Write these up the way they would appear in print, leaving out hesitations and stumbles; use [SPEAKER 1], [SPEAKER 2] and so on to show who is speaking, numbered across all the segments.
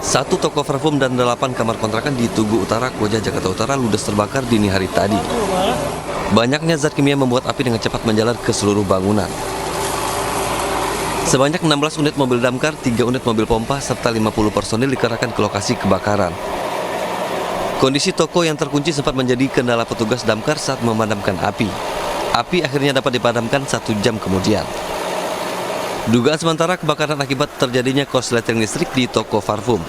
[SPEAKER 1] Satu toko parfum dan 8 kamar kontrakan di Tugu Utara, Koja, Jakarta Utara ludes terbakar dini hari tadi. Banyaknya zat kimia membuat api dengan cepat menjalar ke seluruh bangunan. Sebanyak 16 unit mobil damkar, 3 unit mobil pompa, serta 50 personil dikerahkan ke lokasi kebakaran. Kondisi toko yang terkunci sempat menjadi kendala petugas damkar saat memadamkan api. Api akhirnya dapat dipadamkan 1 jam kemudian. Dugaan sementara kebakaran akibat terjadinya korsleting listrik di toko parfum.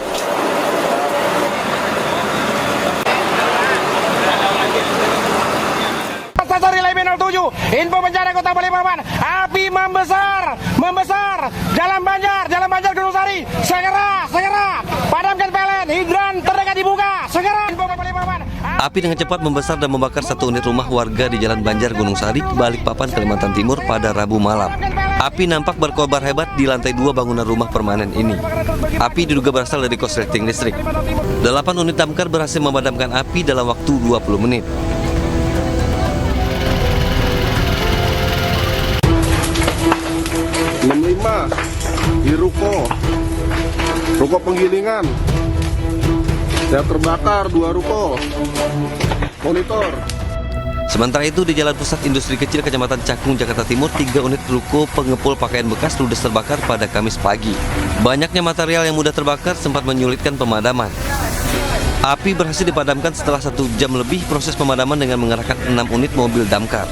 [SPEAKER 2] Relay 07, info bencana Kota Balikpapan, api membesar, Jalan Banjar Gunung Sari, segera, padamkan PLN, hidran terdekat dibuka, segera, info Balikpapan.
[SPEAKER 1] Api dengan cepat membesar dan membakar 1 unit rumah warga di Jalan Banjar Gunung Sari, Balikpapan, Kalimantan Timur pada Rabu malam. Api nampak berkobar hebat di lantai 2 bangunan rumah permanen ini. Api diduga berasal dari korsleting listrik. 8 unit damkar berhasil memadamkan api dalam waktu 20 menit.
[SPEAKER 3] Di ruko penggilingan yang terbakar 2 ruko monitor.
[SPEAKER 1] Sementara itu di Jalan Pusat Industri Kecil Kecamatan Cakung, Jakarta Timur, 3 unit ruko pengepul pakaian bekas ludes terbakar pada Kamis pagi. Banyaknya material yang mudah terbakar sempat menyulitkan pemadaman. Api berhasil dipadamkan setelah 1 jam lebih proses pemadaman dengan mengerahkan 6 unit mobil damkar.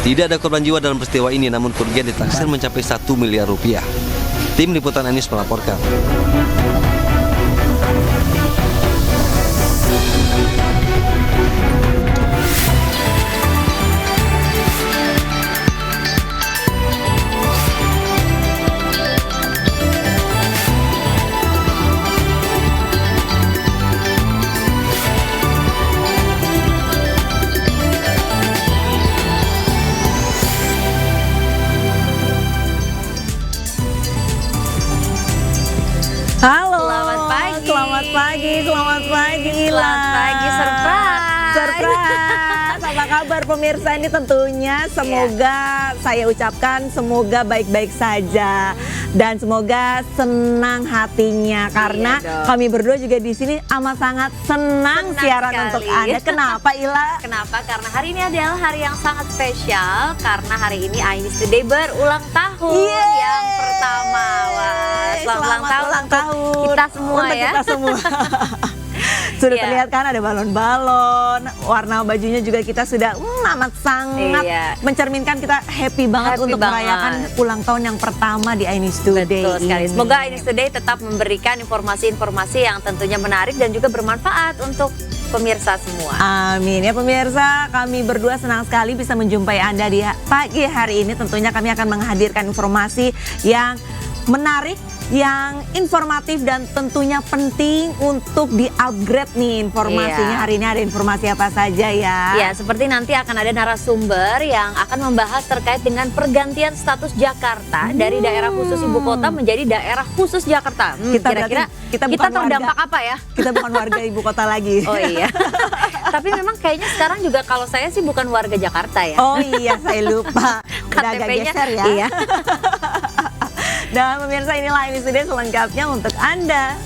[SPEAKER 1] Tidak ada korban jiwa dalam peristiwa ini, namun kerugian ditaksir mencapai 1 miliar rupiah. Tim Liputan News melaporkan.
[SPEAKER 4] Halo.
[SPEAKER 5] Selamat pagi.
[SPEAKER 4] Selamat pagi.
[SPEAKER 5] Selamat pagi,
[SPEAKER 4] surprise. Apa kabar pemirsa? Ini tentunya semoga saya ucapkan semoga baik-baik saja dan semoga senang hatinya karena kami berdua juga di sini amat sangat senang siaran sekali untuk Anda. Kenapa, Ila?
[SPEAKER 5] Kenapa? Karena hari ini adalah hari yang sangat spesial karena hari ini Ainis Today berulang tahun yang pertama. Wah, selamat ulang tahun kita semua
[SPEAKER 4] untuk
[SPEAKER 5] ya.
[SPEAKER 4] Kita semua. Sudah terlihat kan ada balon-balon, warna bajunya juga kita sudah amat sangat mencerminkan kita happy banget untuk merayakan ulang tahun yang pertama di Ainis Today.
[SPEAKER 5] Betul sekali. Semoga Ainis Today tetap memberikan informasi-informasi yang tentunya menarik dan juga bermanfaat untuk pemirsa semua.
[SPEAKER 4] Amin ya pemirsa, kami berdua senang sekali bisa menjumpai Anda di pagi hari ini. Tentunya kami akan menghadirkan informasi yang menarik, yang informatif dan tentunya penting untuk di-upgrade nih informasinya. Hari ini ada informasi apa saja ya?
[SPEAKER 5] Ya, seperti nanti akan ada narasumber yang akan membahas terkait dengan pergantian status Jakarta dari daerah khusus ibu kota menjadi daerah khusus Jakarta. Kira-kira kita terdampak apa ya?
[SPEAKER 4] Kita bukan warga ibu kota lagi.
[SPEAKER 5] Oh iya. Tapi memang kayaknya sekarang juga kalau saya sih bukan warga Jakarta ya.
[SPEAKER 4] Oh iya, saya lupa. Udah agak geser ya.
[SPEAKER 5] Iya.
[SPEAKER 4] Dan pemirsa, inilah Ainis Today selengkapnya untuk Anda.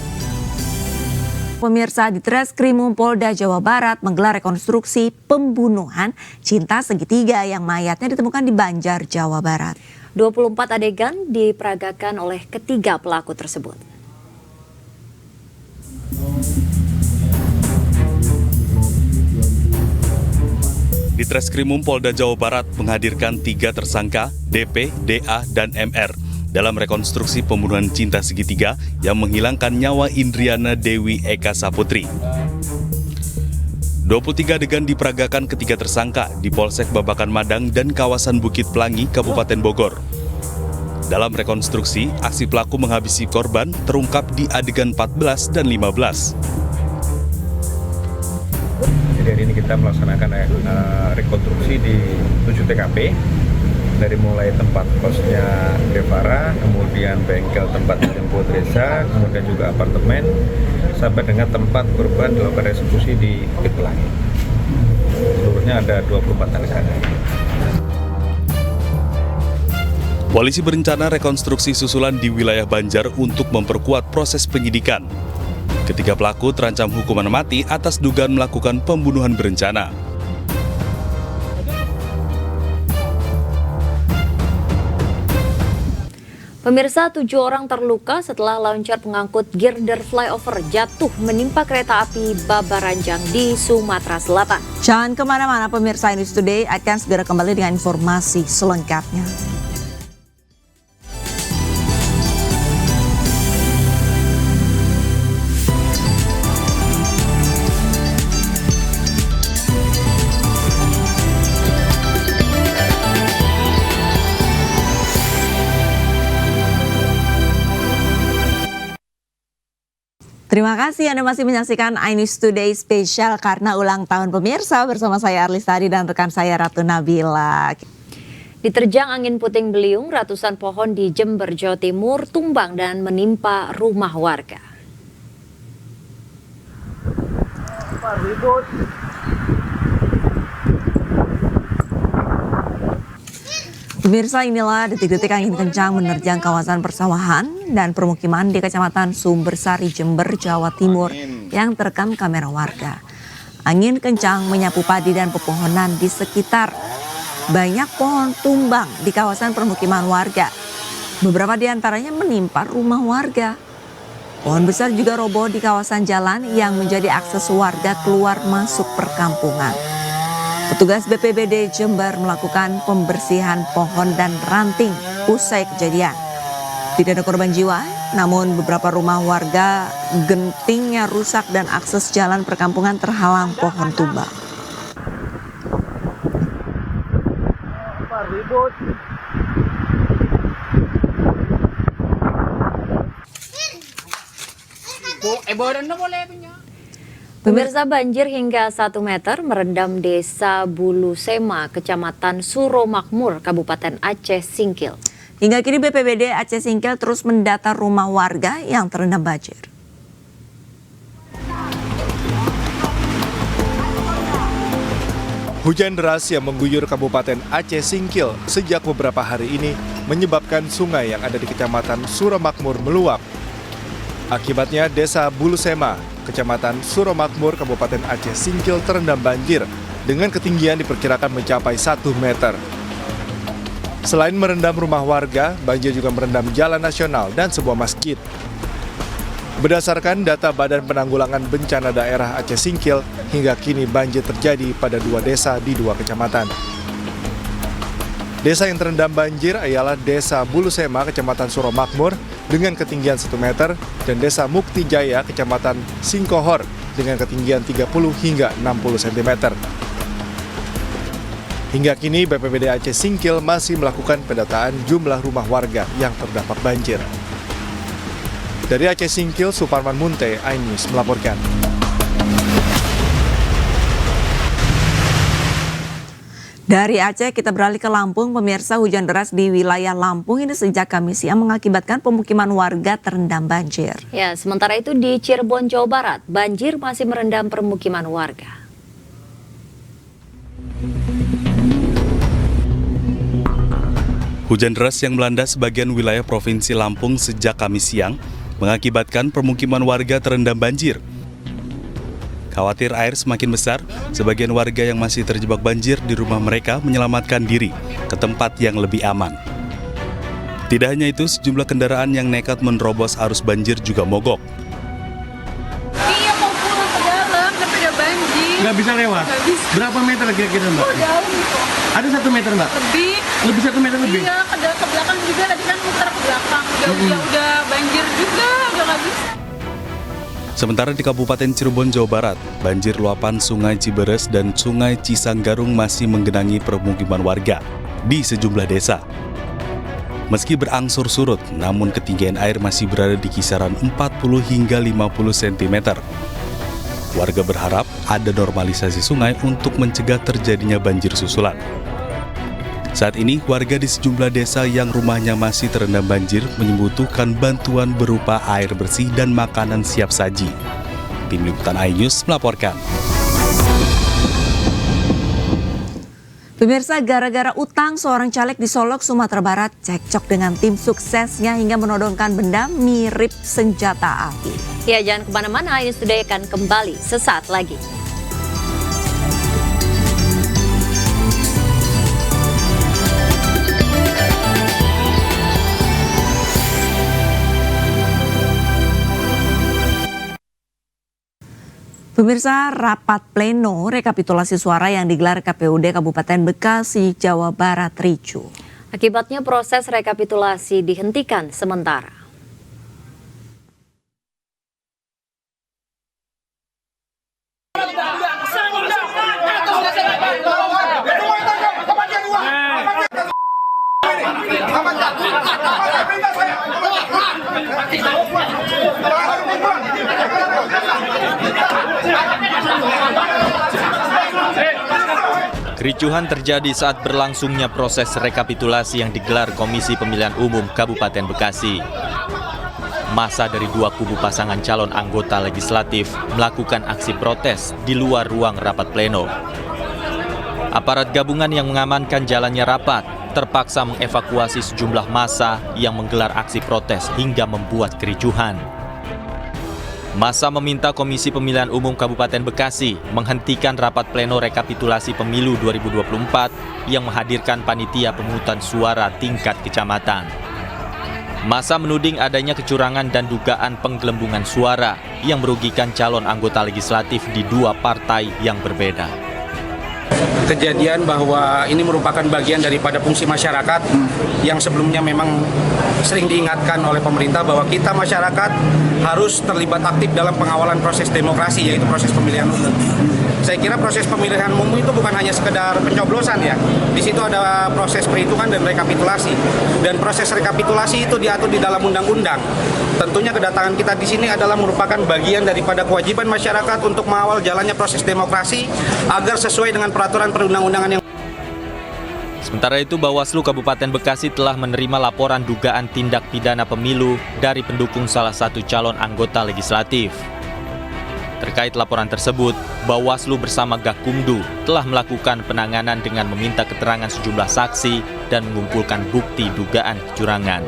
[SPEAKER 4] Pemirsa, di Treskrimum Polda Jawa Barat menggelar rekonstruksi pembunuhan cinta segitiga yang mayatnya ditemukan di Banjar, Jawa Barat.
[SPEAKER 5] 24 adegan diperagakan oleh ketiga pelaku tersebut.
[SPEAKER 6] Di Treskrimum Polda Jawa Barat menghadirkan 3 tersangka, DP, DA, dan MR. Dalam rekonstruksi pembunuhan cinta segitiga yang menghilangkan nyawa Indriana Dewi Eka Saputri. 23 adegan diperagakan ketiga tersangka di Polsek Babakan Madang dan kawasan Bukit Pelangi, Kabupaten Bogor. Dalam rekonstruksi, aksi pelaku menghabisi korban terungkap di adegan 14 dan 15.
[SPEAKER 7] Jadi hari ini kita melaksanakan rekonstruksi di 7 TKP. Dari mulai tempat kosnya Devara, kemudian bengkel tempat menjemput Reza, kemudian juga apartemen, sampai dengan tempat korban dilakukan eksekusi di Bukit Pelangi. Seluruhnya ada 24 adegan.
[SPEAKER 6] Polisi berencana rekonstruksi susulan di wilayah Banjar untuk memperkuat proses penyidikan. Ketiga pelaku terancam hukuman mati atas dugaan melakukan pembunuhan berencana.
[SPEAKER 5] Pemirsa, 7 orang terluka setelah launcher pengangkut girder flyover jatuh menimpa kereta api Babaranjang di Sumatera Selatan.
[SPEAKER 4] Jangan kemana-mana pemirsa, News Today akan segera kembali dengan informasi selengkapnya. Terima kasih Anda masih menyaksikan iNews Today spesial karena ulang tahun pemirsa bersama saya Arlis Tadi dan rekan saya Ratu Nabila.
[SPEAKER 5] Diterjang angin puting beliung, ratusan pohon di Jember, Jawa Timur tumbang dan menimpa rumah warga.
[SPEAKER 4] Pemirsa, inilah detik-detik angin kencang menerjang kawasan persawahan dan permukiman di Kecamatan Sumbersari, Jember, Jawa Timur yang terekam kamera warga. Angin kencang menyapu padi dan pepohonan di sekitar. Banyak pohon tumbang di kawasan permukiman warga. Beberapa di antaranya menimpa rumah warga. Pohon besar juga roboh di kawasan jalan yang menjadi akses warga keluar masuk perkampungan. Petugas BPBD Jember melakukan pembersihan pohon dan ranting usai kejadian. Tidak ada korban jiwa, namun beberapa rumah warga gentingnya rusak dan akses jalan perkampungan terhalang pohon tumbang.
[SPEAKER 5] Pemirsa, banjir hingga 1 meter merendam desa Bulu Sema, Kecamatan Suromakmur, Kabupaten Aceh Singkil.
[SPEAKER 4] Hingga kini BPBD Aceh Singkil terus mendata rumah warga yang terendam banjir.
[SPEAKER 8] Hujan deras yang mengguyur Kabupaten Aceh Singkil sejak beberapa hari ini menyebabkan sungai yang ada di Kecamatan Suromakmur meluap. Akibatnya desa Bulu Sema, Kecamatan Suromakmur, Kabupaten Aceh Singkil terendam banjir dengan ketinggian diperkirakan mencapai 1 meter. Selain merendam rumah warga, banjir juga merendam jalan nasional dan sebuah masjid. Berdasarkan data Badan Penanggulangan Bencana Daerah Aceh Singkil, hingga kini banjir terjadi pada 2 desa di 2 kecamatan. Desa yang terendam banjir ialah Desa Bulu Sema, Kecamatan Suromakmur dengan ketinggian 1 meter dan Desa Mukti Jaya, Kecamatan Singkohor dengan ketinggian 30 hingga 60 cm. Hingga kini BPBD Aceh Singkil masih melakukan pendataan jumlah rumah warga yang terdampak banjir. Dari Aceh Singkil, Suparman Munte, iNews melaporkan.
[SPEAKER 4] Dari Aceh kita beralih ke Lampung, pemirsa. Hujan deras di wilayah Lampung ini sejak Kamis siang mengakibatkan pemukiman warga terendam banjir.
[SPEAKER 5] Ya, sementara itu di Cirebon, Jawa Barat, banjir masih merendam permukiman warga.
[SPEAKER 6] Hujan deras yang melanda sebagian wilayah Provinsi Lampung sejak Kamis siang mengakibatkan permukiman warga terendam banjir. Khawatir air semakin besar, sebagian warga yang masih terjebak banjir di rumah mereka menyelamatkan diri ke tempat yang lebih aman. Tidak hanya itu, sejumlah kendaraan yang nekat menerobos arus banjir juga mogok.
[SPEAKER 9] Iya, mau pulang ke dalam, tapi ada banjir.
[SPEAKER 2] Nggak bisa lewat?
[SPEAKER 9] Nggak bisa.
[SPEAKER 2] Berapa meter kira-kira, Mbak?
[SPEAKER 9] Oh, jauh gitu.
[SPEAKER 2] Ada 1 meter, Mbak?
[SPEAKER 9] Lebih.
[SPEAKER 2] Lebih 1 meter lebih?
[SPEAKER 9] Iya, ke belakang juga, tadi kan muter ke belakang. Udah banjir juga, udah nggak bisa.
[SPEAKER 6] Sementara di Kabupaten Cirebon, Jawa Barat, banjir luapan Sungai Ciberes dan Sungai Cisanggarung masih menggenangi permukiman warga di sejumlah desa. Meski berangsur surut, namun ketinggian air masih berada di kisaran 40 hingga 50 cm. Warga berharap ada normalisasi sungai untuk mencegah terjadinya banjir susulan. Saat ini, warga di sejumlah desa yang rumahnya masih terendam banjir membutuhkan bantuan berupa air bersih dan makanan siap saji. Tim Liputan iNews melaporkan.
[SPEAKER 4] Pemirsa, gara-gara utang seorang caleg di Solok, Sumatera Barat cekcok dengan tim suksesnya hingga menodongkan benda mirip senjata api.
[SPEAKER 5] Ya, jangan kemana-mana, News Today akan kembali sesaat lagi.
[SPEAKER 4] Pemirsa, rapat pleno rekapitulasi suara yang digelar KPUD Kabupaten Bekasi, Jawa Barat ricuh.
[SPEAKER 5] Akibatnya proses rekapitulasi dihentikan sementara.
[SPEAKER 10] Kericuhan terjadi saat berlangsungnya proses rekapitulasi yang digelar Komisi Pemilihan Umum Kabupaten Bekasi. Massa dari dua kubu pasangan calon anggota legislatif melakukan aksi protes di luar ruang rapat pleno. Aparat gabungan yang mengamankan jalannya rapat terpaksa mengevakuasi sejumlah massa yang menggelar aksi protes hingga membuat kericuhan. Massa meminta Komisi Pemilihan Umum Kabupaten Bekasi menghentikan rapat pleno rekapitulasi pemilu 2024 yang menghadirkan panitia pemungutan suara tingkat kecamatan. Massa menuding adanya kecurangan dan dugaan penggelembungan suara yang merugikan calon anggota legislatif di dua partai yang berbeda.
[SPEAKER 2] Kejadian bahwa ini merupakan bagian daripada fungsi masyarakat yang sebelumnya memang sering diingatkan oleh pemerintah bahwa kita masyarakat harus terlibat aktif dalam pengawalan proses demokrasi, yaitu proses pemilihan umum. Saya kira proses pemilihan umum itu bukan hanya sekedar pencoblosan ya. Di situ ada proses perhitungan dan rekapitulasi. Dan proses rekapitulasi itu diatur di dalam undang-undang. Tentunya kedatangan kita di sini adalah merupakan bagian daripada kewajiban masyarakat untuk mengawal jalannya proses demokrasi agar sesuai dengan peraturan perundang-undangan yang.
[SPEAKER 10] Sementara itu, Bawaslu Kabupaten Bekasi telah menerima laporan dugaan tindak pidana pemilu dari pendukung salah satu calon anggota legislatif. Terkait laporan tersebut, Bawaslu bersama Gakumdu telah melakukan penanganan dengan meminta keterangan sejumlah saksi dan mengumpulkan bukti dugaan kecurangan.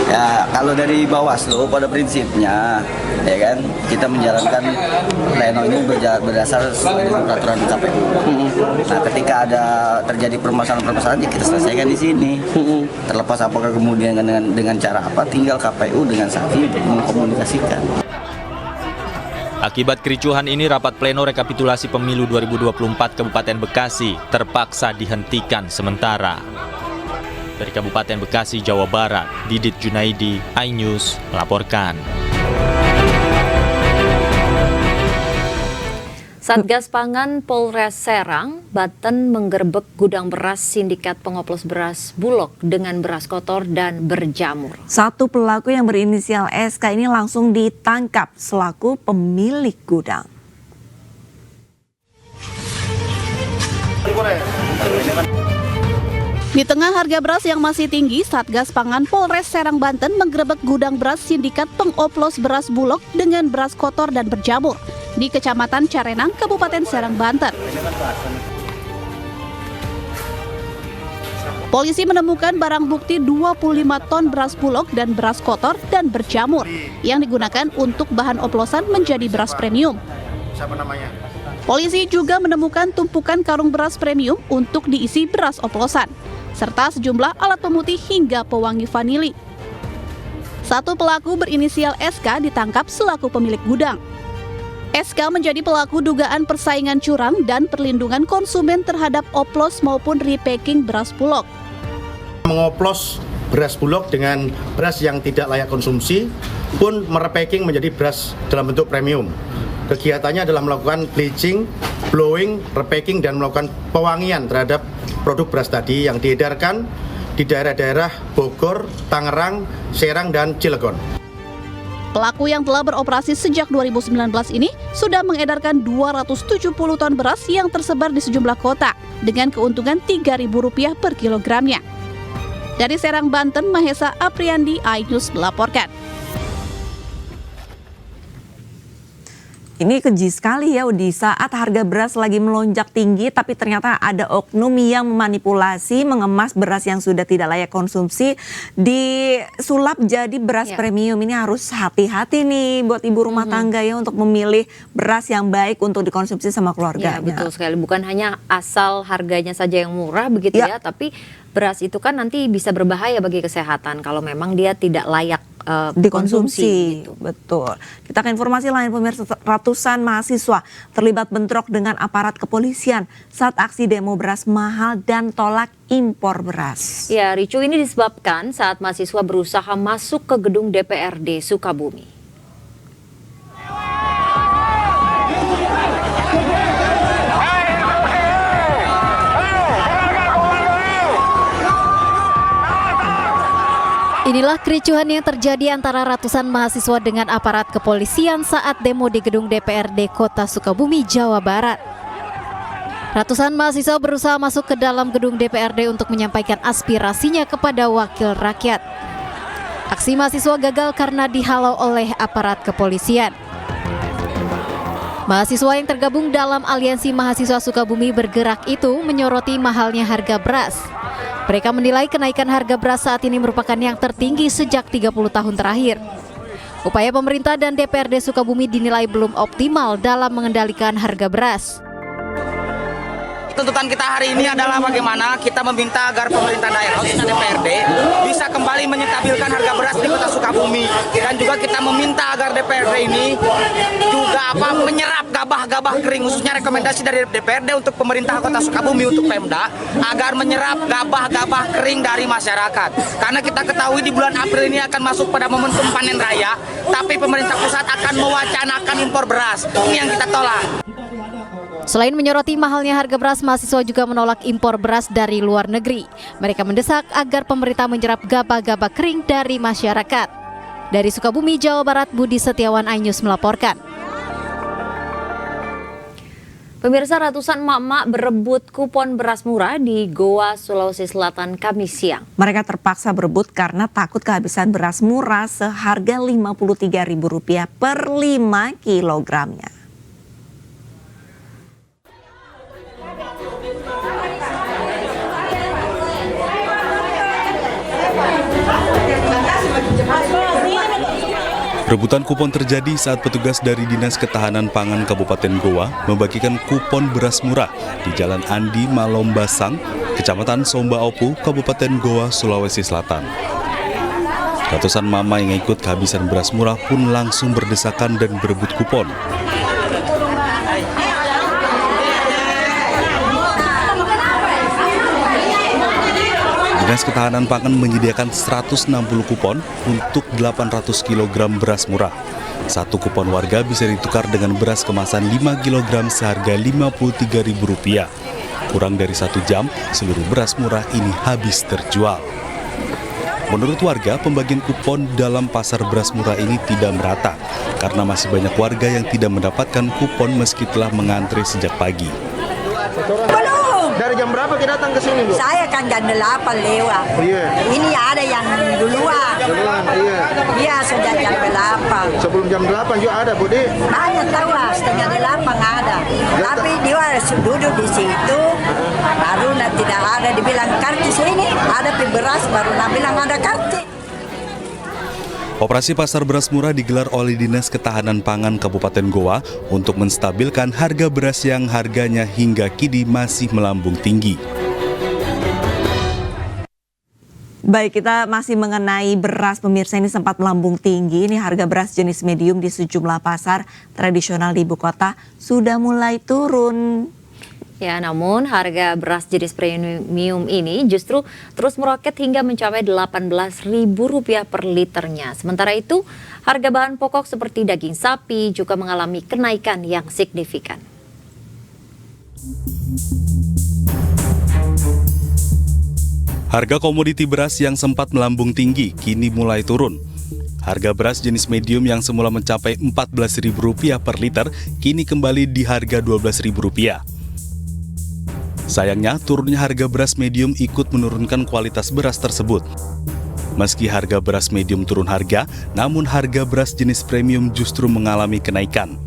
[SPEAKER 11] Ya, kalau dari Bawaslu pada prinsipnya, ya kan, kita menjalankan pleno ini berdasar sesuai dengan peraturan KPU. Nah, ketika ada terjadi permasalahan-permasalahan, ya kita selesaikan di sini. Terlepas apakah kemudian dengan cara apa, tinggal KPU dengan saksi untuk mengkomunikasikan.
[SPEAKER 10] Akibat kericuhan ini, rapat pleno rekapitulasi pemilu 2024 Kabupaten Bekasi terpaksa dihentikan sementara. Dari Kabupaten Bekasi, Jawa Barat, Didit Junaidi, iNews melaporkan.
[SPEAKER 5] Satgas Pangan Polres Serang, Banten menggerebek gudang beras sindikat pengoplos beras Bulog dengan beras kotor dan berjamur.
[SPEAKER 4] Satu pelaku yang berinisial SK ini langsung ditangkap selaku pemilik gudang.
[SPEAKER 12] Di tengah harga beras yang masih tinggi, Satgas Pangan Polres Serang, Banten menggerebek gudang beras sindikat pengoplos beras Bulog dengan beras kotor dan berjamur di Kecamatan Carenang, Kabupaten Serang, Banten. Polisi menemukan barang bukti 25 ton beras Bulog dan beras kotor dan berjamur yang digunakan untuk bahan oplosan menjadi beras premium. Polisi juga menemukan tumpukan karung beras premium untuk diisi beras oplosan, serta sejumlah alat pemutih hingga pewangi vanili. Satu pelaku berinisial SK ditangkap selaku pemilik gudang. SK menjadi pelaku dugaan persaingan curang dan perlindungan konsumen terhadap oplos maupun repacking beras Bulog.
[SPEAKER 13] Mengoplos beras Bulog dengan beras yang tidak layak konsumsi pun merepacking menjadi beras dalam bentuk premium. Kegiatannya adalah melakukan bleaching, blowing, repacking, dan melakukan pewangian terhadap produk beras tadi yang diedarkan di daerah-daerah Bogor, Tangerang, Serang, dan Cilegon.
[SPEAKER 12] Pelaku yang telah beroperasi sejak 2019 ini sudah mengedarkan 270 ton beras yang tersebar di sejumlah kota dengan keuntungan Rp3.000 per kilogramnya. Dari Serang, Banten, Mahesa Apriandi, iNews melaporkan.
[SPEAKER 4] Ini keji sekali ya, di saat harga beras lagi melonjak tinggi, tapi ternyata ada oknum yang memanipulasi, mengemas beras yang sudah tidak layak konsumsi, disulap jadi beras premium. Ini harus hati-hati nih buat ibu rumah tangga ya, untuk memilih beras yang baik untuk dikonsumsi sama keluarganya.
[SPEAKER 5] Ya, betul sekali. Bukan hanya asal harganya saja yang murah begitu ya, tapi beras itu kan nanti bisa berbahaya bagi kesehatan kalau memang dia tidak layak
[SPEAKER 4] dikonsumsi.
[SPEAKER 5] Gitu.
[SPEAKER 4] Betul. Kita ke informasi lain, pemirsa. Ratusan mahasiswa terlibat bentrok dengan aparat kepolisian saat aksi demo beras mahal dan tolak impor beras.
[SPEAKER 5] Ya, ricu ini disebabkan saat mahasiswa berusaha masuk ke gedung DPRD Sukabumi.
[SPEAKER 14] Inilah kericuhan yang terjadi antara ratusan mahasiswa dengan aparat kepolisian saat demo di gedung DPRD Kota Sukabumi, Jawa Barat. Ratusan mahasiswa berusaha masuk ke dalam gedung DPRD untuk menyampaikan aspirasinya kepada wakil rakyat. Aksi mahasiswa gagal karena dihalau oleh aparat kepolisian. Mahasiswa yang tergabung dalam Aliansi Mahasiswa Sukabumi Bergerak itu menyoroti mahalnya harga beras. Mereka menilai kenaikan harga beras saat ini merupakan yang tertinggi sejak 30 tahun terakhir. Upaya pemerintah dan DPRD Sukabumi dinilai belum optimal dalam mengendalikan harga beras.
[SPEAKER 15] Tuntutan kita hari ini adalah bagaimana kita meminta agar pemerintah daerah, khususnya DPRD, bisa kembali menstabilkan harga beras di Kota Sukabumi. Dan juga kita meminta agar DPRD ini juga menyerap gabah-gabah kering, khususnya rekomendasi dari DPRD untuk pemerintah Kota Sukabumi, untuk Pemda, agar menyerap gabah-gabah kering dari masyarakat. Karena kita ketahui di bulan April ini akan masuk pada momentum panen raya, tapi pemerintah pusat akan mewacanakan impor beras. Ini yang kita tolak.
[SPEAKER 14] Selain menyoroti mahalnya harga beras, mahasiswa juga menolak impor beras dari luar negeri. Mereka mendesak agar pemerintah menyerap gabah-gabah kering dari masyarakat. Dari Sukabumi, Jawa Barat, Budi Setiawan, iNews melaporkan.
[SPEAKER 5] Pemirsa, ratusan emak-emak berebut kupon beras murah di Goa, Sulawesi Selatan, Kamis siang.
[SPEAKER 4] Mereka terpaksa berebut karena takut kehabisan beras murah seharga Rp53.000 per 5 kilogramnya.
[SPEAKER 6] Rebutan kupon terjadi saat petugas dari Dinas Ketahanan Pangan Kabupaten Goa membagikan kupon beras murah di Jalan Andi Malombasang, Kecamatan Somba Opu, Kabupaten Goa, Sulawesi Selatan. Ratusan mama yang ikut kehabisan beras murah pun langsung berdesakan dan berebut kupon. Dinas Ketahanan Pangan menyediakan 160 kupon untuk 800 kg beras murah. Satu kupon warga bisa ditukar dengan beras kemasan 5 kg seharga Rp53.000. Kurang dari 1 jam, seluruh beras murah ini habis terjual. Menurut warga, pembagian kupon dalam pasar beras murah ini tidak merata karena masih banyak warga yang tidak mendapatkan kupon meski telah mengantre sejak pagi.
[SPEAKER 16] Belum.
[SPEAKER 3] Dari jam berapa kita datang ke sini, Bu?
[SPEAKER 16] Saya kan jam 8 lewat.
[SPEAKER 3] Iya.
[SPEAKER 16] Ini ada yang duluan.
[SPEAKER 3] Iya.
[SPEAKER 16] Iya, sudah jam 8.
[SPEAKER 3] Sebelum jam 8 juga ada, Bu, Di?
[SPEAKER 16] Banyak tahu, setengah 8 ada. Tapi dia duduk di situ, baru tidak ada dibilang karcis ini, ada beras baru bilang ada karcis.
[SPEAKER 6] Operasi pasar beras murah digelar oleh Dinas Ketahanan Pangan Kabupaten Goa untuk menstabilkan harga beras yang harganya hingga kini masih melambung tinggi.
[SPEAKER 4] Baik, kita masih mengenai beras, pemirsa. Ini sempat melambung tinggi. Ini harga beras jenis medium di sejumlah pasar tradisional di ibu kota sudah mulai turun.
[SPEAKER 5] Ya, namun harga beras jenis premium ini justru terus meroket hingga mencapai Rp18.000 per liternya. Sementara itu, harga bahan pokok seperti daging sapi juga mengalami kenaikan yang signifikan.
[SPEAKER 6] Harga komoditi beras yang sempat melambung tinggi kini mulai turun. Harga beras jenis medium yang semula mencapai Rp14.000 per liter kini kembali di harga Rp12.000. Sayangnya, turunnya harga beras medium ikut menurunkan kualitas beras tersebut. Meski harga beras medium turun harga, namun harga beras jenis premium justru mengalami kenaikan.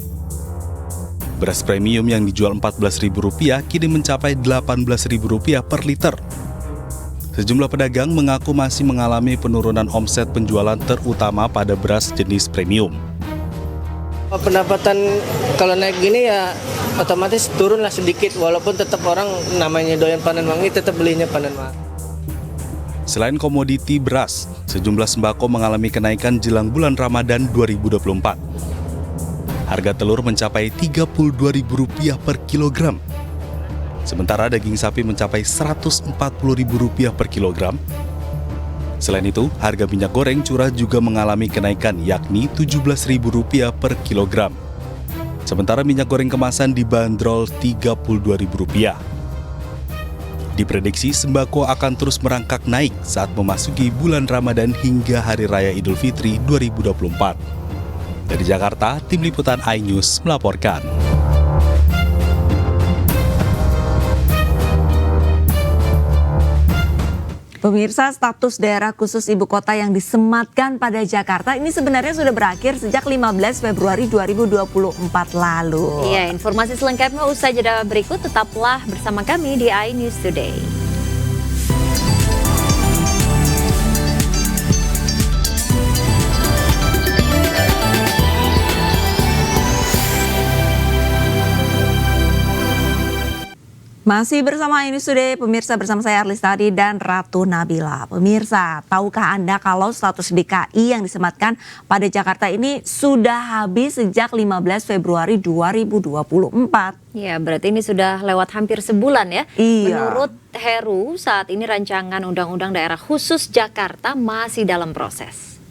[SPEAKER 6] Beras premium yang dijual Rp14.000 kini mencapai Rp18.000 per liter. Sejumlah pedagang mengaku masih mengalami penurunan omset penjualan terutama pada beras jenis premium.
[SPEAKER 17] Pendapatan kalau naik gini ya otomatis turun lah sedikit, walaupun tetap orang namanya doyan panen wangi tetap belinya panen wangi.
[SPEAKER 6] Selain komoditi beras, sejumlah sembako mengalami kenaikan jelang bulan Ramadan 2024. Harga telur mencapai Rp32.000 per kilogram. Sementara daging sapi mencapai Rp140.000 per kilogram. Selain itu, harga minyak goreng curah juga mengalami kenaikan yakni Rp17.000 per kilogram. Sementara minyak goreng kemasan dibanderol Rp32.000. Diprediksi sembako akan terus merangkak naik saat memasuki bulan Ramadan hingga Hari Raya Idul Fitri 2024. Dari Jakarta, Tim Liputan iNews melaporkan.
[SPEAKER 4] Pemirsa, status daerah khusus ibu kota yang disematkan pada Jakarta ini sebenarnya sudah berakhir sejak 15 Februari 2024 lalu.
[SPEAKER 5] Iya, informasi selengkapnya usai jeda berikut, tetaplah bersama kami di iNews Today.
[SPEAKER 4] Masih bersama iNews Today, pemirsa, bersama saya Arlis Tadi dan Ratu Nabila. Pemirsa, tahukah Anda kalau status DKI yang disematkan pada Jakarta ini sudah habis sejak 15 Februari 2024?
[SPEAKER 5] Ya, berarti ini sudah lewat hampir sebulan ya.
[SPEAKER 4] Iya.
[SPEAKER 5] Menurut Heru, saat ini rancangan Undang-Undang Daerah Khusus Jakarta masih dalam proses.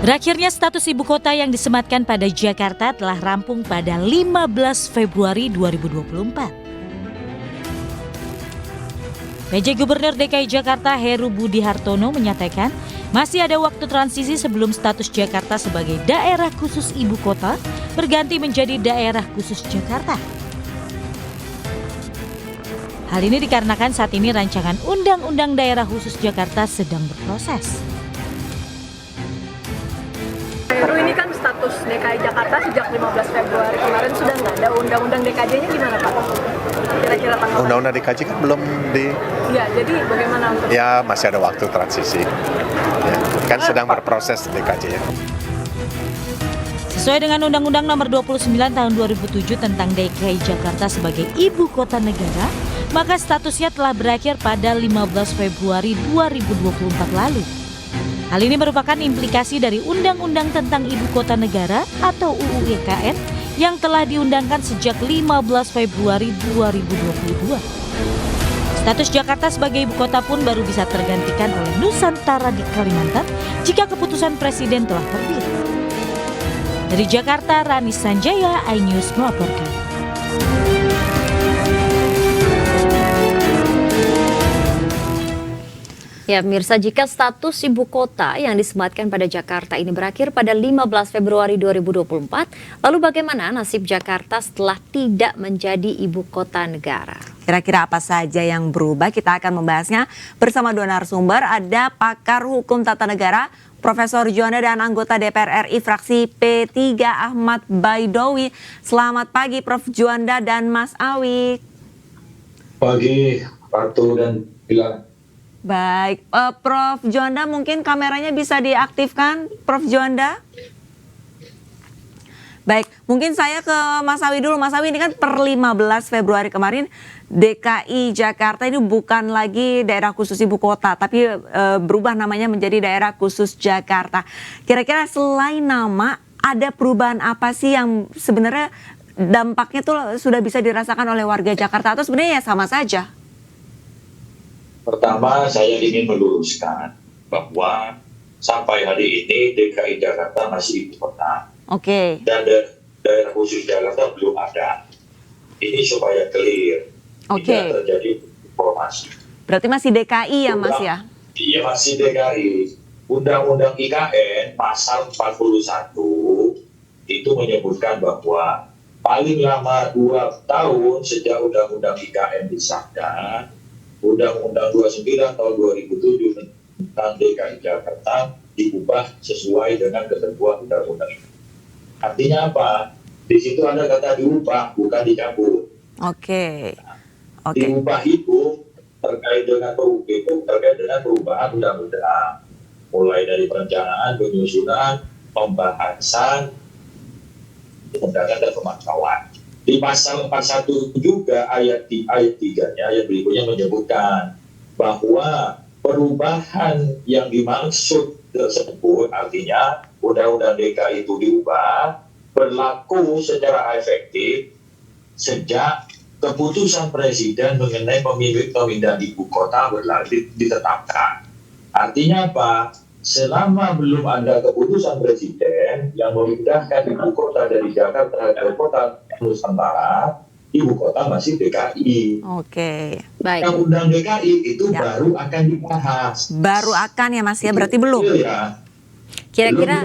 [SPEAKER 18] Berakhirnya status ibu kota yang disematkan pada Jakarta telah rampung pada 15 Februari 2024. PJ Gubernur DKI Jakarta Heru Budi Hartono menyatakan masih ada waktu transisi sebelum status Jakarta sebagai daerah khusus ibu kota berganti menjadi daerah khusus Jakarta. Hal ini dikarenakan saat ini rancangan Undang-Undang Daerah Khusus Jakarta sedang berproses.
[SPEAKER 9] Heru, ini kan status DKI Jakarta sejak 15 Februari kemarin sudah nggak ada. Undang-undang DKJ-nya gimana Pak? Kira-kira tanggal?
[SPEAKER 19] Undang-undang DKJ kan belum di...
[SPEAKER 9] Ya, jadi bagaimana untuk...
[SPEAKER 19] Ya, masih ada waktu transisi. Ya, kan sedang berproses DKJ ya.
[SPEAKER 18] Sesuai dengan Undang-Undang Nomor 29 Tahun 2007 tentang DKI Jakarta sebagai ibu kota negara, maka statusnya telah berakhir pada 15 Februari 2024 lalu. Hal ini merupakan implikasi dari Undang-Undang tentang Ibu Kota Negara atau UU IKN yang telah diundangkan sejak 15 Februari 2022. Status Jakarta sebagai ibu kota pun baru bisa tergantikan oleh Nusantara di Kalimantan jika keputusan Presiden telah terbit. Dari Jakarta, Rani Sanjaya, iNews melaporkan.
[SPEAKER 5] Ya, pemirsa, jika status ibu kota yang disematkan pada Jakarta ini berakhir pada 15 Februari 2024, lalu bagaimana nasib Jakarta setelah tidak menjadi ibu kota negara?
[SPEAKER 4] Kira-kira apa saja yang berubah? Kita akan membahasnya bersama dua narasumber. Ada pakar hukum tata negara, Profesor Juanda, dan anggota DPR RI fraksi P3 Ahmad Baidowi. Selamat pagi Prof Juanda dan Mas Awi.
[SPEAKER 20] Pagi, Ratu dan Bila.
[SPEAKER 4] Baik, Prof Juanda, mungkin kameranya bisa diaktifkan, Prof Juanda? Baik, mungkin saya ke Mas Awi dulu. Mas Awi, ini kan per 15 Februari kemarin DKI Jakarta ini bukan lagi daerah khusus ibu kota, tapi berubah namanya menjadi daerah khusus Jakarta. Kira-kira selain nama, ada perubahan apa sih yang sebenarnya dampaknya tuh sudah bisa dirasakan oleh warga Jakarta, atau sebenarnya ya sama saja?
[SPEAKER 20] Pertama, saya ingin meluruskan bahwa sampai hari ini DKI Jakarta masih ibu kota.
[SPEAKER 4] Oke.
[SPEAKER 20] Dan daerah khusus Jakarta belum ada. Ini supaya clear. Tidak terjadi informasi.
[SPEAKER 4] Berarti masih DKI ya Mas ya?
[SPEAKER 20] Iya, masih DKI. Undang-Undang IKN pasal 41 itu menyebutkan bahwa paling lama 2 tahun sejak Undang-Undang IKN disahkan, Undang-Undang 29 tahun 2007 tentang DKI Jakarta diubah sesuai dengan ketentuan undang-undang itu. Artinya apa? Di situ ada kata diubah, bukan dicabut.
[SPEAKER 4] Oke.
[SPEAKER 20] Diubah itu terkait dengan perubahan undang-undang, mulai dari perencanaan, penyusunan, pembahasan, undangan dan pemantauan. Di pasal 41 juga ayat 3-nya, ayat berikutnya menyebutkan bahwa perubahan yang dimaksud tersebut artinya Undang-Undang DKI itu diubah berlaku secara efektif sejak keputusan Presiden mengenai pemindahan ibu kota ditetapkan. Artinya apa? Selama belum ada keputusan Presiden yang memindahkan ibu kota dari Jakarta ke kota Nusantara, ibu kota masih DKI.
[SPEAKER 4] Oke, baik.
[SPEAKER 20] Undang-Undang DKI itu baru akan dibahas.
[SPEAKER 4] Baru akan ya Mas ya, berarti belum?
[SPEAKER 20] Iya.
[SPEAKER 5] Kira-kira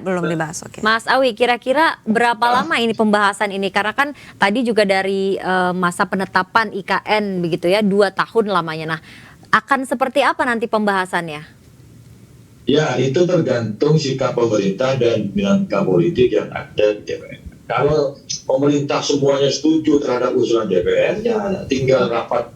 [SPEAKER 4] belum dibahas. Oke.
[SPEAKER 5] Mas Awi, kira-kira berapa lama ini pembahasan ini? Karena kan tadi juga dari masa penetapan IKN begitu ya, 2 tahun lamanya. Nah, akan seperti apa nanti pembahasannya?
[SPEAKER 20] Ya, itu tergantung sikap pemerintah dan dinamika politik yang ada di DPR. Kalau pemerintah semuanya setuju terhadap usulan DPR, ya tinggal rapat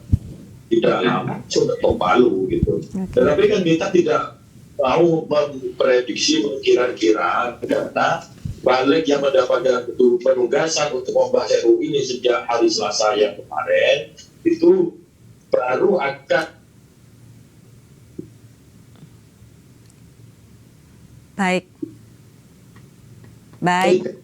[SPEAKER 20] tidak lama sudah top palu gitu. Tetapi kan kita tidak mau memprediksi kira-kira karena balik yang mendapatkan penugasan untuk membahas RUU ini sejak hari Selasa yang kemarin itu baru akan
[SPEAKER 4] baik.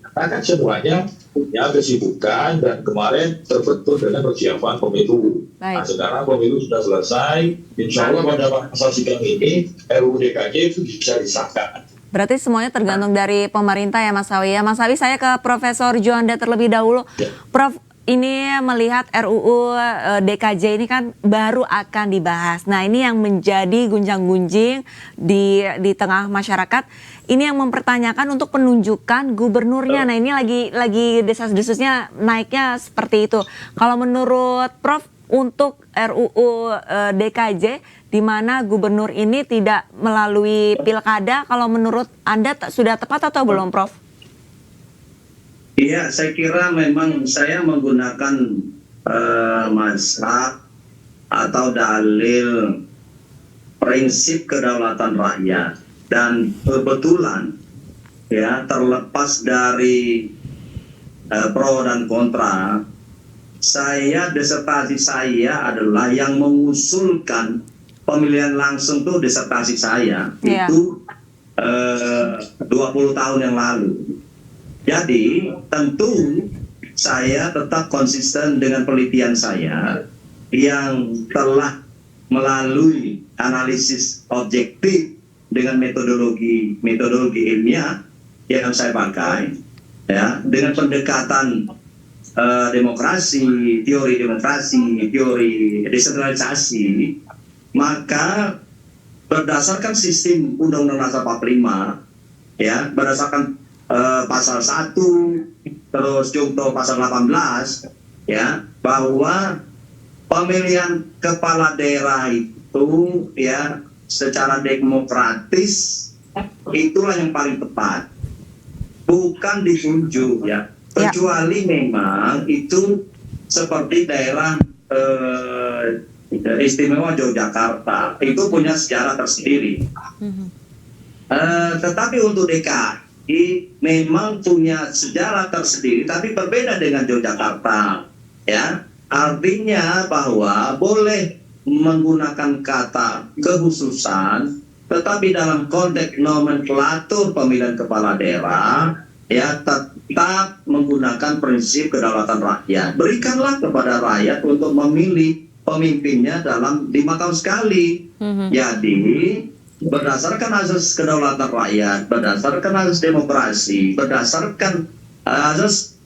[SPEAKER 20] Karena semuanya punya kesibukan dan kemarin terbentur dengan persiapan pemilu. Nah, sekarang pemilu sudah selesai, insya Allah pada masa sidang ini RUU DKJ itu bisa disahkan.
[SPEAKER 4] Berarti semuanya tergantung dari pemerintah ya Mas Awi ya. Mas Awi, saya ke Profesor Juanda terlebih dahulu. Prof, ini melihat RUU DKJ ini kan baru akan dibahas. Nah, ini yang menjadi gunjang-gunjing di tengah masyarakat. Ini yang mempertanyakan untuk penunjukan gubernurnya. Nah, ini lagi desas-desusnya naiknya seperti itu. Kalau menurut Prof, untuk RUU DKJ di mana gubernur ini tidak melalui pilkada, kalau menurut Anda sudah tepat atau belum, Prof?
[SPEAKER 21] Iya, saya kira memang saya menggunakan mazhab atau dalil prinsip kedaulatan rakyat. Dan kebetulan ya, terlepas dari pro dan kontra, disertasi saya adalah yang mengusulkan pemilihan langsung tuh disertasi saya itu 20 tahun yang lalu. Jadi tentu saya tetap konsisten dengan penelitian saya yang telah melalui analisis objektif dengan metodologi ilmiah yang saya pakai, ya, dengan pendekatan teori demokrasi, teori desentralisasi, maka berdasarkan sistem Undang-Undang Dasar 45, ya, berdasarkan pasal 1, terus contoh pasal 18, ya, bahwa pemilihan kepala daerah itu, ya, secara demokratis itulah yang paling tepat, bukan ditunjuk, ya, kecuali memang itu seperti daerah istimewa Yogyakarta itu punya sejarah tersendiri. Tetapi untuk DKI memang punya sejarah tersendiri, tapi berbeda dengan Yogyakarta, ya, artinya bahwa boleh menggunakan kata kekhususan, tetapi dalam konteks nomenklatur pemilihan kepala daerah, ya, tetap menggunakan prinsip kedaulatan rakyat. Berikanlah kepada rakyat untuk memilih pemimpinnya dalam 5 tahun sekali. Jadi berdasarkan asas kedaulatan rakyat, berdasarkan asas demokrasi, berdasarkan asas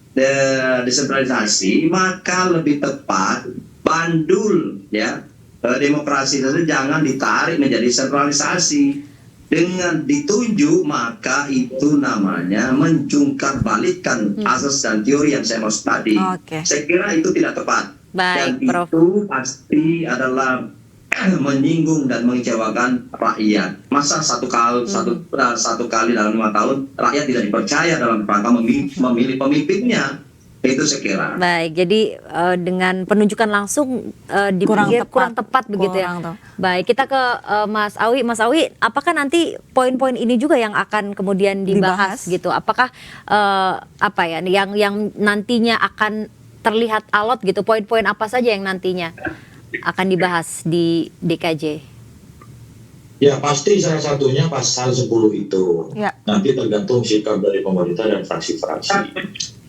[SPEAKER 21] desentralisasi, maka lebih tepat bandul, ya, demokrasi itu jangan ditarik menjadi sentralisasi. Dengan ditunjuk, maka itu namanya menjungkar balikkan asas dan teori yang saya maksud tadi. Saya kira itu tidak tepat.
[SPEAKER 11] Dan
[SPEAKER 5] Baik, Prof.
[SPEAKER 11] itu pasti adalah menyinggung dan mengecewakan rakyat. Masa satu kali dalam 5 tahun rakyat tidak dipercaya dalam rangka memilih pemimpinnya. Itu saya kira.
[SPEAKER 5] Baik, jadi dengan penunjukan langsung kurang tepat begitu ya. Baik, kita ke Mas Awi. Mas Awi, apakah nanti poin-poin ini juga yang akan kemudian dibahas gitu? Apakah yang nantinya akan terlihat alot gitu? Poin-poin apa saja yang nantinya akan dibahas di DKJ?
[SPEAKER 20] Ya pasti salah satunya pasal 10 itu.
[SPEAKER 4] Ya.
[SPEAKER 20] Nanti tergantung sikap dari pemerintah dan fraksi-fraksi.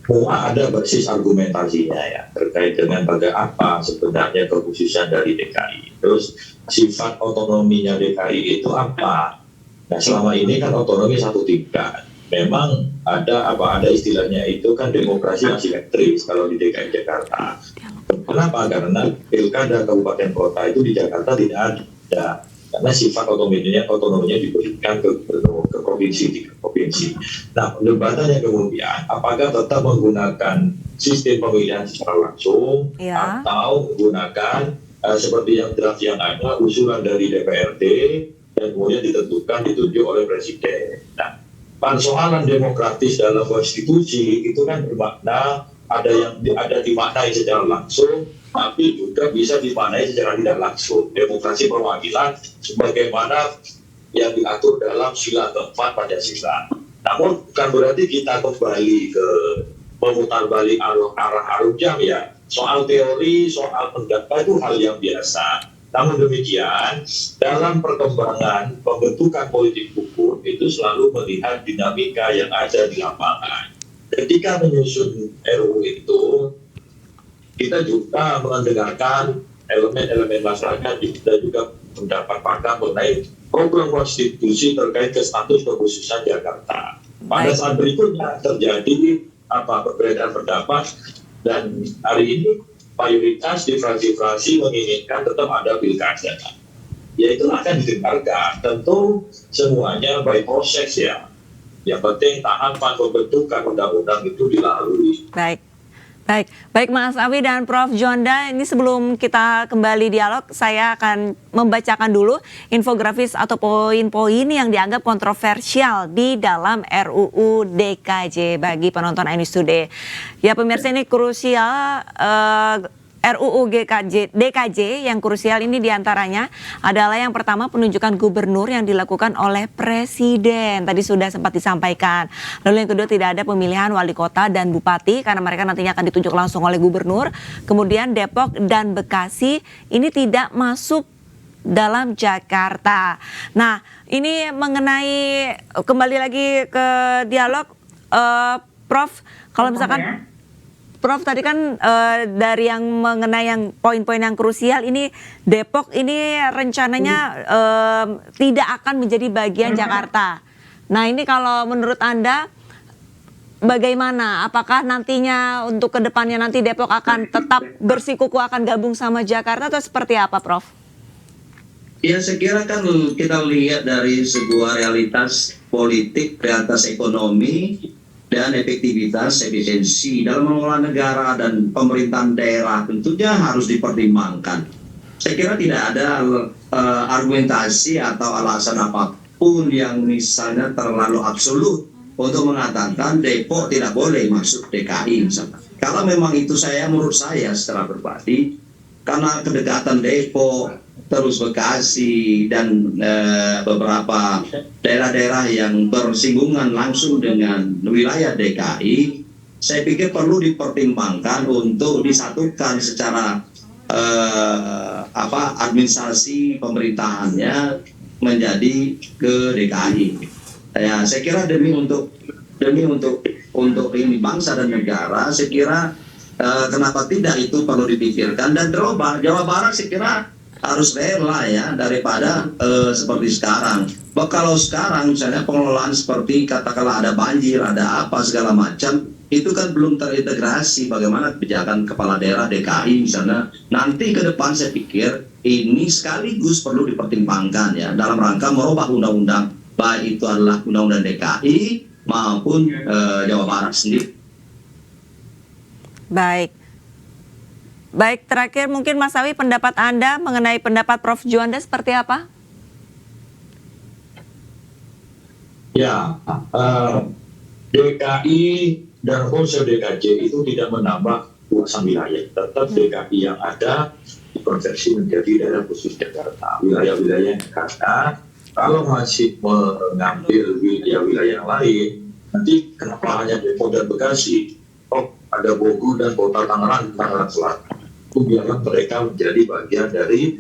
[SPEAKER 20] Ada basis argumentasinya ya terkait dengan bagaimana sebenarnya kekhususan dari DKI. Terus sifat otonominya DKI itu apa? Nah selama ini kan otonomi satu tingkat. Memang ada istilahnya itu kan demokrasi asimetris kalau di DKI Jakarta. Kenapa? Karena pilkada kabupaten kota itu di Jakarta tidak ada. Karena sifat otonominya diberikan ke provinsi. Nah, perdebatannya kemudian apakah tetap menggunakan sistem pemilihan secara langsung atau menggunakan seperti yang draft yang ada usulan dari DPRD dan kemudian ditunjuk oleh presiden. Nah, persoalan demokratis dalam konstitusi itu kan bermakna ada dimaknai secara langsung, tapi juga bisa dimaknai secara tidak langsung. Demokrasi perwakilan sebagaimana yang diatur dalam sila keempat Pancasila. Namun bukan berarti kita kembali ke memutar balik arah arus jam ya. Soal teori, soal pendapat itu hal yang biasa. Namun demikian, dalam perkembangan pembentukan politik hukum itu selalu melihat dinamika yang ada di lapangan. Ketika menyusun RUU itu, kita juga mendengarkan elemen-elemen masyarakat dan juga pendapat pakar mengenai program konstitusi terkait ke status kekhususan Jakarta. Pada saat berikutnya terjadi perbedaan pendapat dan hari ini mayoritas di fraksi-fraksi menginginkan tetap ada pilkada. Ya itu akan didengarkan. Tentu semuanya by proses ya. Yang penting tahapan pembentukan undang-undang itu dilalui.
[SPEAKER 4] Baik Mas Awi dan Prof Juanda, ini sebelum kita kembali dialog, saya akan membacakan dulu infografis atau poin-poin yang dianggap kontroversial di dalam RUU DKJ bagi penonton iNews Today. Ya pemirsa, ini krusial. RUU DKJ yang krusial ini diantaranya adalah yang pertama penunjukan gubernur yang dilakukan oleh presiden. Tadi sudah sempat disampaikan. Lalu yang kedua tidak ada pemilihan wali kota dan bupati karena mereka nantinya akan ditunjuk langsung oleh gubernur. Kemudian Depok dan Bekasi ini tidak masuk dalam Jakarta. Nah ini mengenai kembali lagi ke dialog Prof, kalau misalkan Prof tadi kan dari yang mengenai yang poin-poin yang krusial ini Depok ini rencananya tidak akan menjadi bagian Jakarta. Nah ini kalau menurut Anda bagaimana? Apakah nantinya untuk kedepannya nanti Depok akan tetap bersikuku akan gabung sama Jakarta atau seperti apa Prof?
[SPEAKER 11] Ya saya kira kan kita lihat dari sebuah realitas politik, realitas ekonomi, dan efektivitas, efisiensi dalam mengelola negara dan pemerintahan daerah tentunya harus dipertimbangkan. Saya kira tidak ada argumentasi atau alasan apapun yang misalnya terlalu absolut untuk mengatakan Depok tidak boleh masuk DKI misalnya. Kalau memang itu menurut saya secara pribadi, karena kedekatan Depok, terus Bekasi dan beberapa daerah-daerah yang bersinggungan langsung dengan wilayah DKI, saya pikir perlu dipertimbangkan untuk disatukan secara administrasi pemerintahannya menjadi ke DKI. Ya, saya kira demi untuk ini bangsa dan negara, saya kira kenapa tidak itu perlu dipikirkan. Dan Jawa Barat saya kira harus rela ya daripada seperti sekarang. Kalau sekarang misalnya pengelolaan seperti katakanlah ada banjir, ada apa segala macam, itu kan belum terintegrasi bagaimana kebijakan kepala daerah DKI misalnya. Nanti ke depan saya pikir ini sekaligus perlu dipertimbangkan ya dalam rangka merubah undang-undang, baik itu adalah undang-undang DKI maupun Jawa Barat sendiri.
[SPEAKER 4] Baik. Baik, terakhir mungkin Mas Awi, pendapat Anda mengenai pendapat Prof. Juanda seperti apa?
[SPEAKER 20] Ya, DKI dan konsep DKJ itu tidak menambah luasan wilayah. Tetap DKI yang ada dikonversi menjadi daerah khusus Jakarta. Wilayah-wilayah Jakarta, kalau masih mengambil wilayah-wilayah yang lain, nanti kenapa hanya Depok dan Bekasi? Oh, ada Bogor dan Kota Tangerang Selatan. Itu biarlah mereka menjadi bagian dari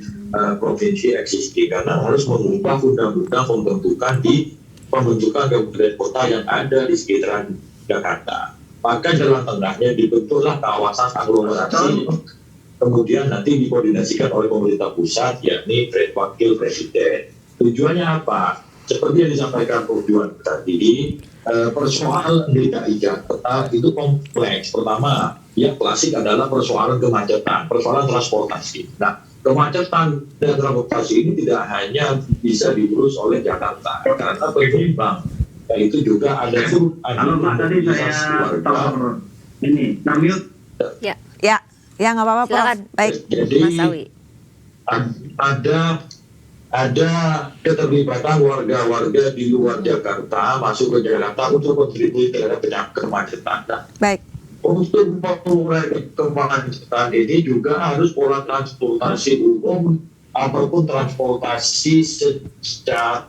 [SPEAKER 20] provinsi existing, karena harus mengubah undang-undang pembentukan di pembentukan kabupaten kota yang ada di sekitaran Jakarta. Maka jalan tengahnya dibentuklah kawasan aglomerasi, kemudian nanti dikoordinasikan oleh pemerintah pusat, yakni wakil presiden. Tujuannya apa? Seperti yang disampaikan Prof. Juanda tadi, persoalan DKI Jakarta itu kompleks. Pertama, yang klasik adalah persoalan kemacetan, persoalan transportasi. Nah, kemacetan dan transportasi ini tidak hanya bisa diurus oleh Jakarta, karena penyeimbang. Itu juga ada mobilisasi warga.
[SPEAKER 21] Ini, Namil.
[SPEAKER 4] Ya, nggak apa-apa, Prof. Baik,
[SPEAKER 20] jadi,
[SPEAKER 4] Mas Awi.
[SPEAKER 20] Ada keterlibatan warga-warga di luar Jakarta masuk ke Jakarta untuk kontribusi terhadap kemacetan.
[SPEAKER 4] Baik.
[SPEAKER 20] Untuk mengurangi kemacetan ini juga harus pola transportasi umum ataupun transportasi secara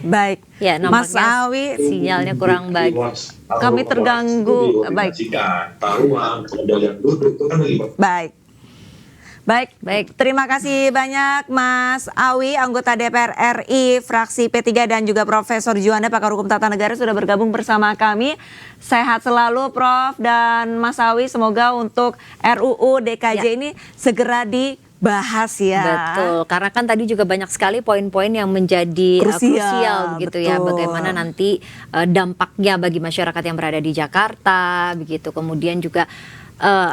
[SPEAKER 4] Baik.
[SPEAKER 5] Ya,
[SPEAKER 4] Mas Awi,
[SPEAKER 5] sinyalnya kurang baik.
[SPEAKER 4] Kami terganggu. Baik. Baik. Terima kasih banyak Mas Awi, anggota DPR RI, fraksi P3 dan juga Profesor Juanda, pakar hukum tata negara sudah bergabung bersama kami. Sehat selalu Prof dan Mas Awi, semoga untuk RUU DKJ ini segera dibahas ya.
[SPEAKER 5] Betul, karena kan tadi juga banyak sekali poin-poin yang menjadi krusial begitu ya, bagaimana nanti dampaknya bagi masyarakat yang berada di Jakarta begitu. Kemudian juga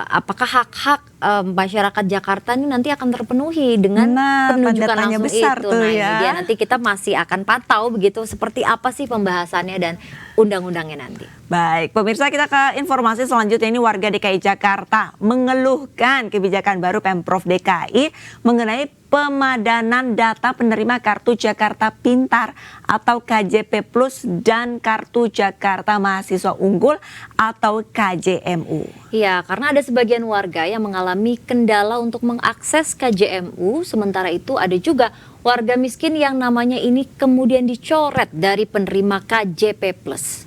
[SPEAKER 5] apakah hak-hak masyarakat Jakarta ini nanti akan terpenuhi dengan penunjukan langsung
[SPEAKER 4] besar
[SPEAKER 5] itu.
[SPEAKER 4] Tuh
[SPEAKER 5] Nah,
[SPEAKER 4] ya.
[SPEAKER 5] ini dia nanti kita masih akan pantau begitu seperti apa sih pembahasannya dan undang-undangnya nanti.
[SPEAKER 4] Baik, pemirsa, kita ke informasi selanjutnya. Ini warga DKI Jakarta mengeluhkan kebijakan baru Pemprov DKI mengenai pemadanan data penerima Kartu Jakarta Pintar atau KJP Plus dan Kartu Jakarta Mahasiswa Unggul atau KJMU.
[SPEAKER 5] Iya, karena ada sebagian warga yang mengalami kendala untuk mengakses KJMU, sementara itu ada juga warga miskin yang namanya ini kemudian dicoret dari penerima KJP Plus.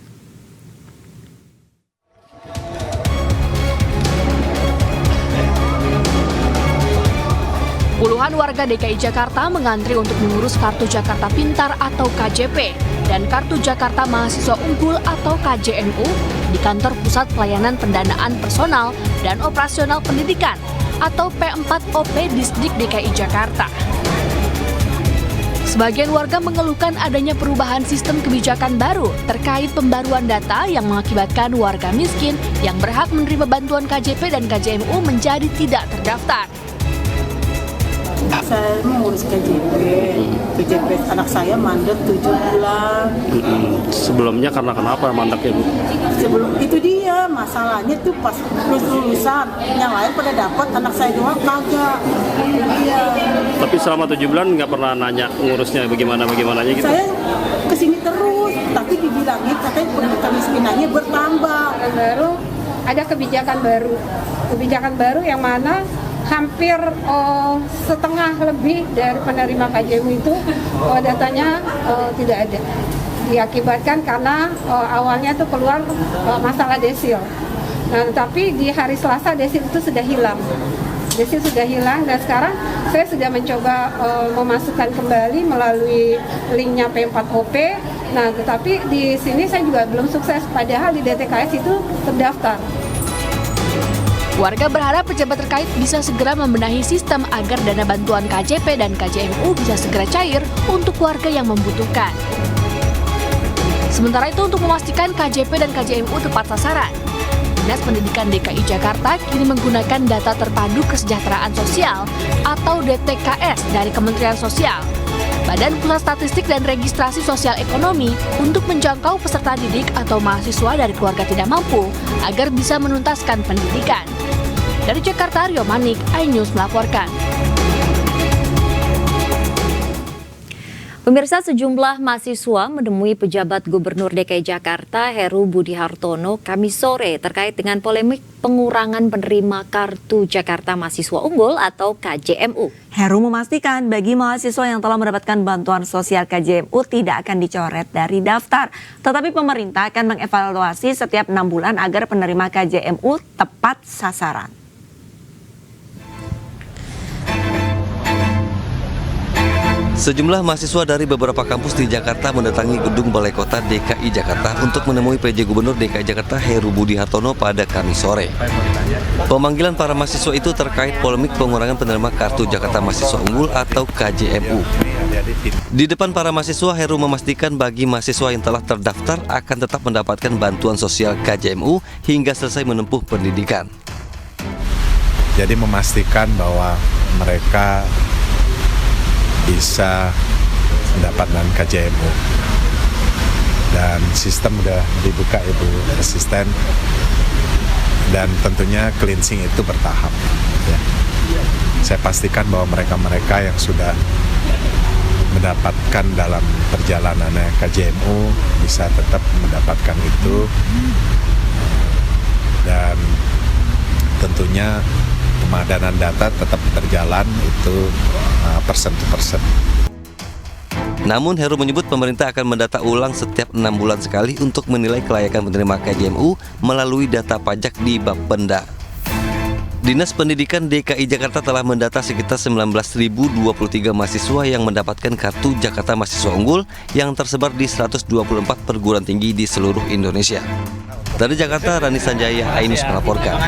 [SPEAKER 12] Puluhan warga DKI Jakarta mengantri untuk mengurus Kartu Jakarta Pintar atau KJP dan Kartu Jakarta Mahasiswa Unggul atau KJMU di Kantor Pusat Pelayanan Pendanaan Personal dan Operasional Pendidikan atau P4OP Distrik DKI Jakarta. Sebagian warga mengeluhkan adanya perubahan sistem kebijakan baru terkait pembaruan data yang mengakibatkan warga miskin yang berhak menerima bantuan KJP dan KJMU menjadi tidak terdaftar.
[SPEAKER 1] Saya mengurus KJP anak saya mandek 7 bulan.
[SPEAKER 22] Sebelumnya karena kenapa mandeknya Bu?
[SPEAKER 1] Sebelum itu dia masalahnya tuh pas lulusan, yang lain pada dapat, anak saya doang kagak. Iya.
[SPEAKER 22] Tapi selama 7 bulan nggak pernah nanya ngurusnya bagaimana-bagaimananya gitu?
[SPEAKER 1] Saya kesini terus, tapi dibilangin katanya kemiskinannya bertambah.
[SPEAKER 23] Baru ada kebijakan baru yang mana hampir setengah lebih dari penerima KJMU itu datanya tidak ada. Diakibatkan karena awalnya itu keluar masalah desil. Nah, tapi di hari Selasa desil itu sudah hilang. Desil sudah hilang dan sekarang saya sudah mencoba memasukkan kembali melalui linknya P4OP. Nah, tetapi di sini saya juga belum sukses. Padahal di DTKS itu terdaftar.
[SPEAKER 12] Warga berharap pejabat terkait bisa segera membenahi sistem agar dana bantuan KJP dan KJMU bisa segera cair untuk warga yang membutuhkan. Sementara itu untuk memastikan KJP dan KJMU tepat sasaran, Dinas Pendidikan DKI Jakarta kini menggunakan data terpadu kesejahteraan sosial atau DTKS dari Kementerian Sosial. Badan Pusat Statistik dan Registrasi Sosial Ekonomi untuk menjangkau peserta didik atau mahasiswa dari keluarga tidak mampu agar bisa menuntaskan pendidikan. Dari Jakarta, Rio Manik, iNews melaporkan.
[SPEAKER 5] Pemirsa, sejumlah mahasiswa menemui pejabat Gubernur DKI Jakarta Heru Budi Hartono Kamis sore terkait dengan polemik pengurangan penerima Kartu Jakarta Mahasiswa Unggul atau KJMU.
[SPEAKER 4] Heru memastikan bagi mahasiswa yang telah mendapatkan bantuan sosial KJMU tidak akan dicoret dari daftar. Tetapi pemerintah akan mengevaluasi setiap 6 bulan agar penerima KJMU tepat sasaran.
[SPEAKER 2] Sejumlah mahasiswa dari beberapa kampus di Jakarta mendatangi gedung Balai Kota DKI Jakarta untuk menemui PJ Gubernur DKI Jakarta Heru Budi Hartono pada Kamis sore. Pemanggilan para mahasiswa itu terkait polemik pengurangan penerima Kartu Jakarta Mahasiswa Unggul atau KJMU. Di depan para mahasiswa, Heru memastikan bagi mahasiswa yang telah terdaftar akan tetap mendapatkan bantuan sosial KJMU hingga selesai menempuh pendidikan.
[SPEAKER 19] Jadi memastikan bahwa mereka bisa mendapatkan KJMU dan sistem udah dibuka Ibu Asisten, dan tentunya cleansing itu bertahap ya. Saya pastikan bahwa mereka-mereka yang sudah mendapatkan dalam perjalanannya KJMU bisa tetap mendapatkan itu, dan tentunya pemadanan data tetap berjalan itu persen to persen.
[SPEAKER 2] Namun Heru menyebut pemerintah akan mendata ulang setiap 6 bulan sekali untuk menilai kelayakan penerima KJMU melalui data pajak di Bapenda. Dinas Pendidikan DKI Jakarta telah mendata sekitar 19.023 mahasiswa yang mendapatkan Kartu Jakarta Mahasiswa Unggul yang tersebar di 124 perguruan tinggi di seluruh Indonesia. Dari Jakarta, Rani Sanjaya, iNews melaporkan.